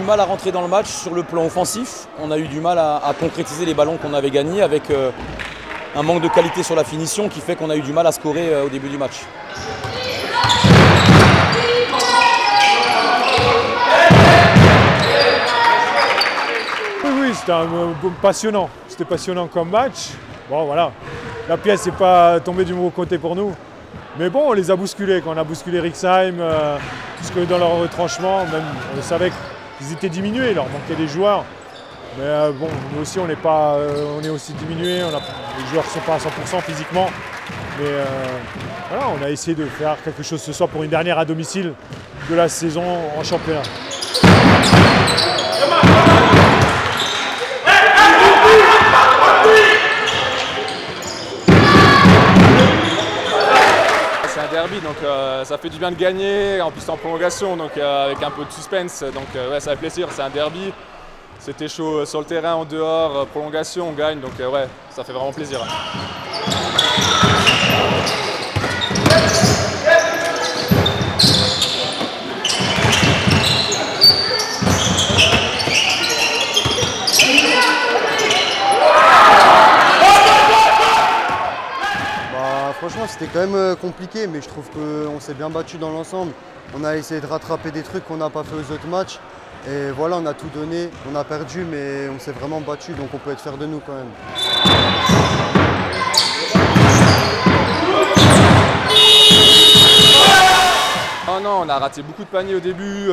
mal à rentrer dans le match sur le plan offensif. On a eu du mal à concrétiser les ballons qu'on avait gagnés avec un manque de qualité sur la finition qui fait qu'on a eu du mal à scorer au début du match. Oui, c'était passionnant. C'était passionnant comme match. Bon, voilà. La pièce n'est pas tombée du mauvais côté pour nous. Mais bon, on les a bousculés. Quand on a bousculé Rixheim, parce que dans leur retranchement, même, on savait qu'ils étaient diminués, il leur manquait des joueurs. Mais bon, nous aussi, on est aussi diminués. Les joueurs ne sont pas à 100% physiquement. Mais voilà, on a essayé de faire quelque chose ce soir pour une dernière à domicile de la saison en championnat. C'est un derby, donc ça fait du bien de gagner, en plus en prolongation, donc avec un peu de suspense, donc ouais, ça fait plaisir, c'est un derby. C'était chaud sur le terrain, en dehors, prolongation, on gagne, donc ouais, ça fait vraiment plaisir. Franchement, c'était quand même compliqué, mais je trouve qu'on s'est bien battu dans l'ensemble. On a essayé de rattraper des trucs qu'on n'a pas fait aux autres matchs. Et voilà, on a tout donné. On a perdu, mais on s'est vraiment battu, donc on peut être fier de nous quand même. Oh non, on a raté beaucoup de paniers au début,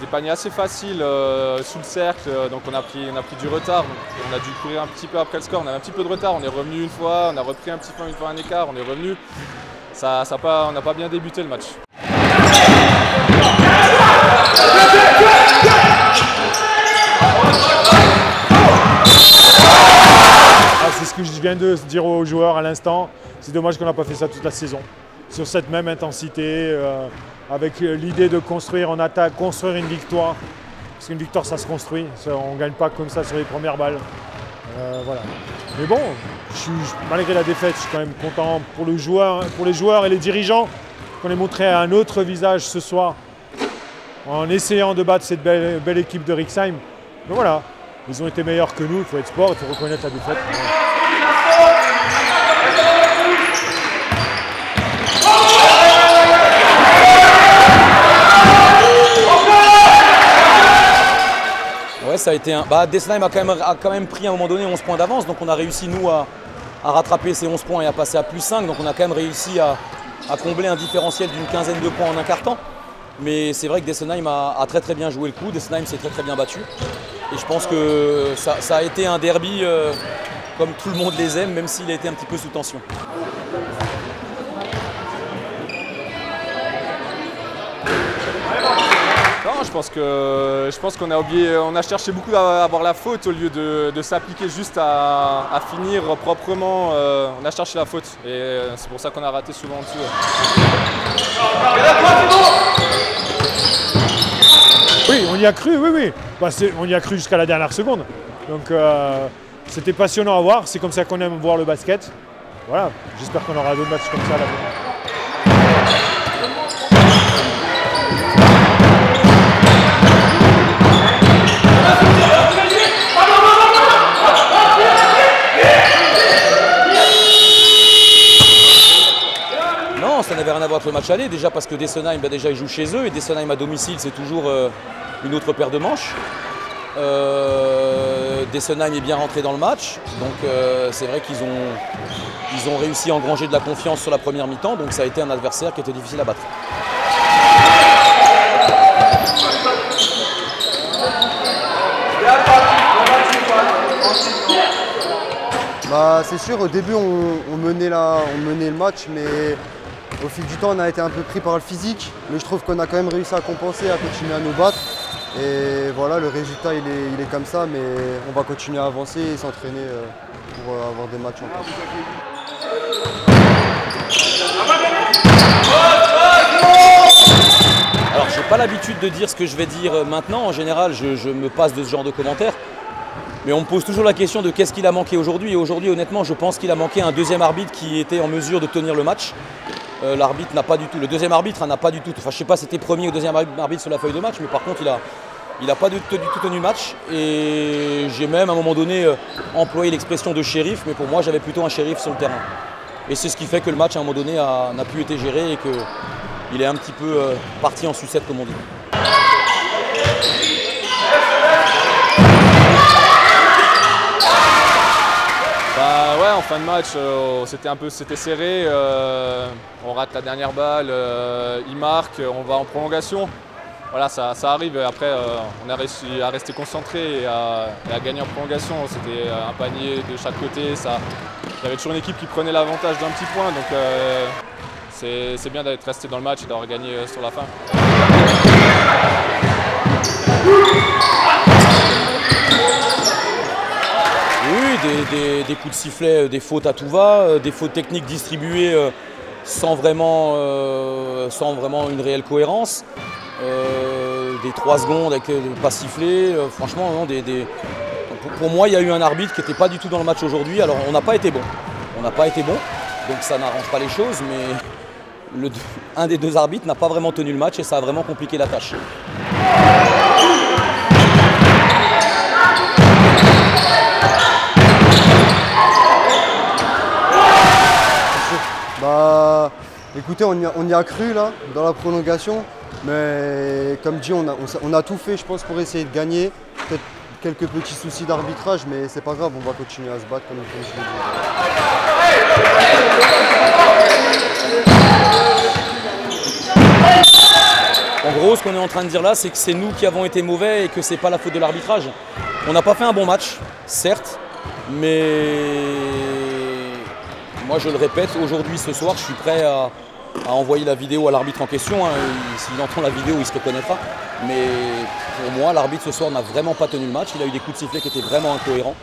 des paniers assez faciles sous le cercle, donc on a pris du retard. On a dû courir un petit peu après le score, on avait un petit peu de retard, on est revenu une fois, on a repris un petit peu une fois un écart, on est revenu. On n'a pas bien débuté le match. C'est ce que je viens de dire aux joueurs à l'instant, c'est dommage qu'on n'a pas fait ça toute la saison. Sur cette même intensité, avec l'idée de construire en attaque, construire une victoire. Parce qu'une victoire, ça se construit. On ne gagne pas comme ça sur les premières balles. Voilà. Mais bon, malgré la défaite, je suis quand même content pour les joueurs et les dirigeants qu'on ait montré un autre visage ce soir en essayant de battre cette belle équipe de Rixheim. Mais voilà, ils ont été meilleurs que nous, il faut être sport, il faut reconnaître la défaite. Ouais, ça a été Dessenheim a quand même pris à un moment donné 11 points d'avance, donc on a réussi nous à rattraper ces 11 points et à passer à plus 5, donc on a quand même réussi à combler un différentiel d'une quinzaine de points en un quart temps. Mais c'est vrai que Dessenheim a très bien joué le coup, Dessenheim s'est très bien battu. Et je pense que ça a été un derby comme tout le monde les aime, même s'il a été un petit peu sous tension. Non, je pense qu'on a oublié, on a cherché beaucoup à avoir la faute au lieu de s'appliquer juste à finir proprement. On a cherché la faute et c'est pour ça qu'on a raté souvent en dessous. Oui, on y a cru, oui. On y a cru jusqu'à la dernière seconde. Donc c'était passionnant à voir, c'est comme ça qu'on aime voir le basket. Voilà, j'espère qu'on aura d'autres matchs comme ça à l'avenir. Non, ça n'avait rien à voir avec le match aller, déjà parce que Dessenheim, déjà ils jouent chez eux et Dessenheim à domicile c'est toujours une autre paire de manches. Dessenheim est bien rentré dans le match, donc c'est vrai qu'ils ont réussi à engranger de la confiance sur la première mi-temps, donc ça a été un adversaire qui était difficile à battre. C'est sûr, au début on menait le match, mais au fil du temps on a été un peu pris par le physique. Mais je trouve qu'on a quand même réussi à compenser, à continuer à nous battre. Et voilà, le résultat il est comme ça, mais on va continuer à avancer et s'entraîner pour avoir des matchs encore. Alors je n'ai pas l'habitude de dire ce que je vais dire maintenant, en général je me passe de ce genre de commentaires. Mais on me pose toujours la question de qu'est-ce qu'il a manqué aujourd'hui. Et aujourd'hui, honnêtement, je pense qu'il a manqué un deuxième arbitre qui était en mesure de tenir le match. L'arbitre n'a pas du tout, le deuxième arbitre n'a pas du tout, enfin je ne sais pas si c'était premier ou deuxième arbitre sur la feuille de match, mais par contre Il n'a pas du tout tenu le match et j'ai même à un moment donné employé l'expression de shérif, mais pour moi j'avais plutôt un shérif sur le terrain. Et c'est ce qui fait que le match à un moment donné n'a plus été géré et qu'il est un petit peu parti en sucette comme on dit. Bah ouais, en fin de match, c'était serré. On rate la dernière balle, il marque, on va en prolongation. Voilà, ça arrive. Après, on a réussi à rester concentré et à gagner en prolongation. C'était un panier de chaque côté. Il y avait toujours une équipe qui prenait l'avantage d'un petit point. Donc c'est bien d'être resté dans le match et d'avoir gagné sur la fin. Oui, des coups de sifflet, des fautes à tout va, des fautes techniques distribuées sans vraiment une réelle cohérence. Des 3 secondes avec pas sifflé, franchement non, pour moi il y a eu un arbitre qui n'était pas du tout dans le match aujourd'hui. Alors on n'a pas été bon, donc ça n'arrange pas les choses, mais un des 2 arbitres n'a pas vraiment tenu le match et ça a vraiment compliqué la tâche. Bah, écoutez, on y a cru là, dans la prolongation, mais comme dit, on a tout fait, je pense, pour essayer de gagner. Peut-être quelques petits soucis d'arbitrage, mais c'est pas grave, on va continuer à se battre comme je l'ai dit. En gros, ce qu'on est en train de dire là, c'est que c'est nous qui avons été mauvais et que c'est pas la faute de l'arbitrage. On n'a pas fait un bon match, certes, mais moi je le répète, aujourd'hui, ce soir, je suis prêt à envoyer la vidéo à l'arbitre en question. Hein. S'il entend la vidéo, il se reconnaîtra. Mais pour moi, l'arbitre ce soir n'a vraiment pas tenu le match. Il a eu des coups de sifflet qui étaient vraiment incohérents.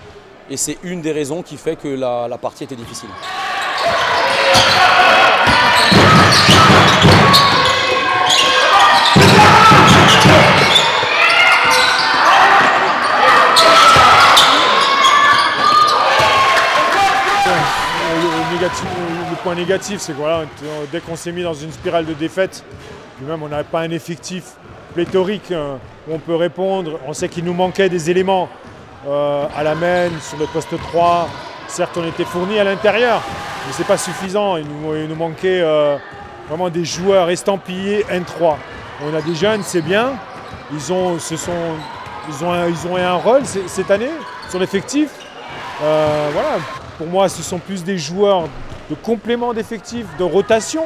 Et c'est une des raisons qui fait que la partie était difficile. Le point négatif, c'est que voilà, dès qu'on s'est mis dans une spirale de défaite, même on n'avait pas un effectif pléthorique où on peut répondre. On sait qu'il nous manquait des éléments à la main, sur le poste 3. Certes, on était fournis à l'intérieur, mais ce n'est pas suffisant. Il nous manquait vraiment des joueurs estampillés N3. On a des jeunes, c'est bien. Ils ont un rôle cette année sur l'effectif. Voilà. Pour moi, ce sont plus des joueurs de complément d'effectifs, de rotation.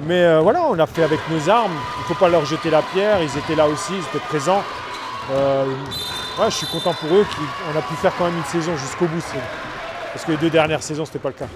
Mais voilà, on a fait avec nos armes. Il ne faut pas leur jeter la pierre. Ils étaient là aussi, ils étaient présents. Ouais, je suis content pour eux qu'on a pu faire quand même une saison jusqu'au bout. Parce que les 2 dernières saisons, ce n'était pas le cas.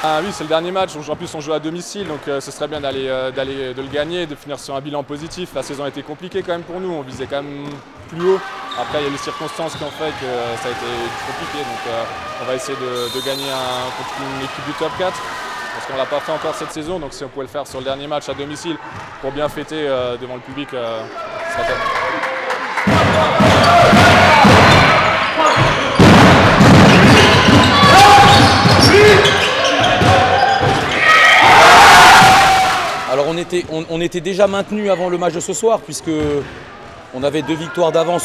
Ah oui, c'est le dernier match. En plus, on joue à domicile, donc ce serait bien de le gagner, de finir sur un bilan positif. La saison a été compliquée quand même pour nous. On visait quand même plus haut. Après, il y a les circonstances qui ont fait que ça a été compliqué. Donc, on va essayer de gagner contre une équipe du top 4. Parce qu'on ne l'a pas fait encore cette saison. Donc, si on pouvait le faire sur le dernier match à domicile pour bien fêter devant le public, ce serait top. Alors on était déjà maintenu avant le match de ce soir puisque on avait 2 victoires d'avance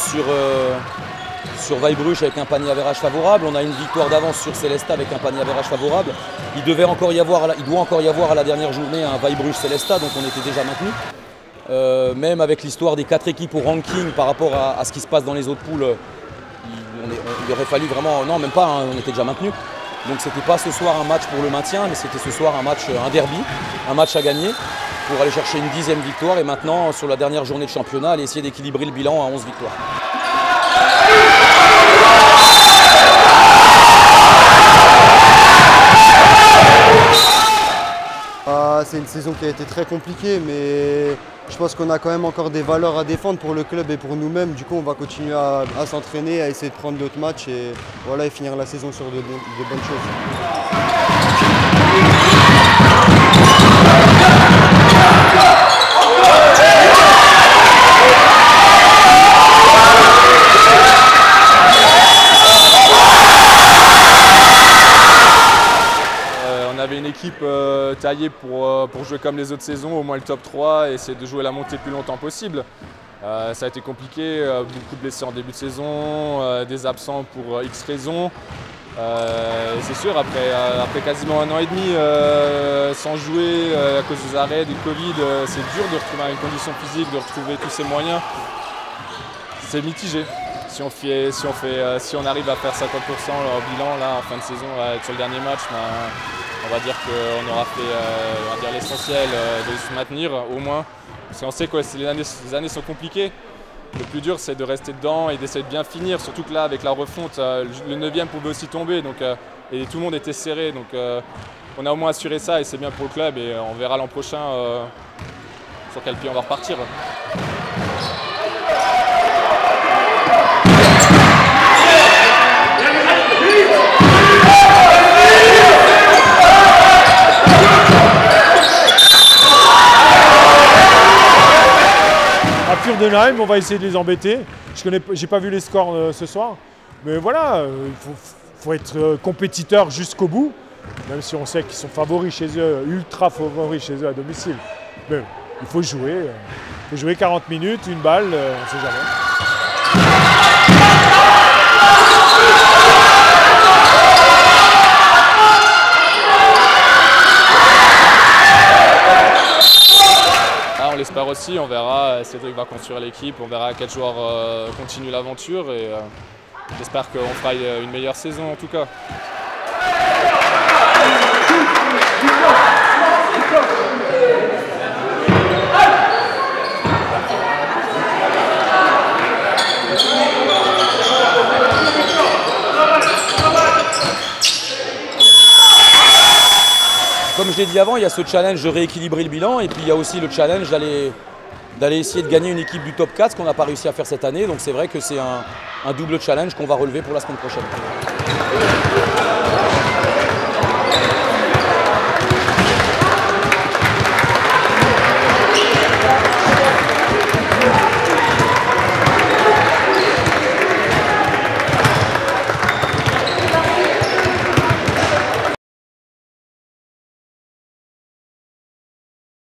sur Weilbruch avec un panier avérage favorable. On a une victoire d'avance sur Célestat avec un panier avérage favorable. Il doit encore y avoir à la dernière journée un Weilbruch-Célestat, donc on était déjà maintenu. Même avec l'histoire des 4 équipes au ranking par rapport à ce qui se passe dans les autres poules, il aurait fallu vraiment... Non, même pas, hein, on était déjà maintenu. Donc c'était pas ce soir un match pour le maintien, mais c'était ce soir un derby, un match à gagner pour aller chercher une 10e victoire et maintenant sur la dernière journée de championnat, aller essayer d'équilibrer le bilan à 11 victoires. C'est une saison qui a été très compliquée, mais je pense qu'on a quand même encore des valeurs à défendre pour le club et pour nous-mêmes. Du coup, on va continuer à s'entraîner, à essayer de prendre d'autres matchs et, voilà, et finir la saison sur de bonnes choses. équipe taillée pour jouer comme les autres saisons, au moins le top 3 et essayer de jouer la montée le plus longtemps possible. Ça a été compliqué, beaucoup de blessés en début de saison, des absents pour X raisons. C'est sûr, après quasiment 1 an et demi sans jouer à cause des arrêts, du Covid, c'est dur de retrouver une condition physique, de retrouver tous ces moyens. C'est mitigé. Si on arrive à faire 50% au bilan là, en fin de saison sur le dernier match, on va dire qu'on aura fait l'essentiel de se maintenir au moins. Parce qu'on sait que les années sont compliquées. Le plus dur, c'est de rester dedans et d'essayer de bien finir. Surtout que là, avec la refonte, le 9e pouvait aussi tomber et tout le monde était serré. Donc on a au moins assuré ça et c'est bien pour le club. Et on verra l'an prochain sur quel pied on va repartir. Fürdenheim, on va essayer de les embêter. Je n'ai pas vu les scores ce soir. Mais voilà, il faut être compétiteur jusqu'au bout. Même si on sait qu'ils sont favoris chez eux, ultra favoris chez eux à domicile. Mais il faut jouer. Il faut jouer 40 minutes, une balle, on ne sait jamais. On l'espère aussi, on verra, Cédric va construire l'équipe, on verra quel joueur continue l'aventure et j'espère qu'on fera une meilleure saison en tout cas. Comme je l'ai dit avant, il y a ce challenge de rééquilibrer le bilan et puis il y a aussi le challenge d'aller essayer de gagner une équipe du top 4, ce qu'on n'a pas réussi à faire cette année. Donc c'est vrai que c'est un double challenge qu'on va relever pour la semaine prochaine.